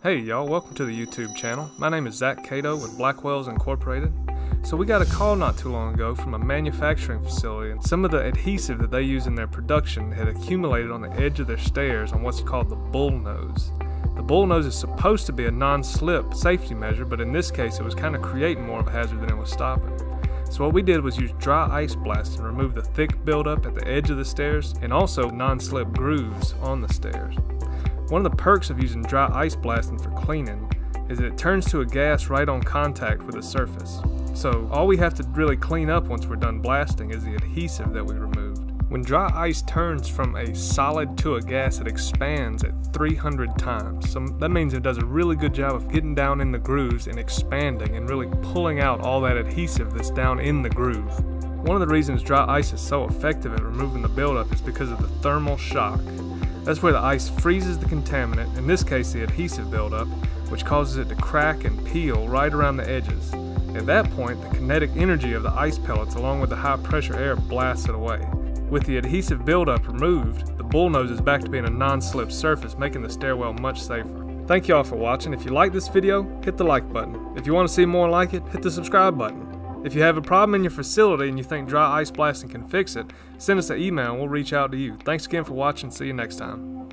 Hey y'all, welcome to the YouTube channel. My name is Zach.cato with Blackwell's Incorporated. So we got a call not too long ago from a manufacturing facility, and some of the adhesive that they use in their production had accumulated on the edge of their stairs on what's called the Bullnose. The Bullnose is supposed to be a non-slip safety measure, but in this case it was kind of creating more of a hazard than it was stopping. So what we did was use dry ice blast and remove the thick buildup at the edge of the stairs and also non-slip grooves on the stairs. One of the perks of using dry ice blasting for cleaning is that it turns to a gas right on contact with the surface. So all we have to really clean up once we're done blasting is the adhesive that we removed. When dry ice turns from a solid to a gas, it expands at 300 times. So that means it does a really good job of getting down in the grooves and expanding and really pulling out all that adhesive that's down in the groove. One of the reasons dry ice is so effective at removing the buildup is because of the thermal shock. That's where the ice freezes the contaminant, in this case the adhesive buildup, which causes it to crack and peel right around the edges. At that point, the kinetic energy of the ice pellets along with the high pressure air blasts it away. With the adhesive buildup removed, the Bullnose is back to being a non-slip surface, making the stairwell much safer. Thank you all for watching. If you like this video, hit the like button. If you want to see more like it, hit the subscribe button. If you have a problem in your facility and you think dry ice blasting can fix it, send us an email and we'll reach out to you. Thanks again for watching. See you next time.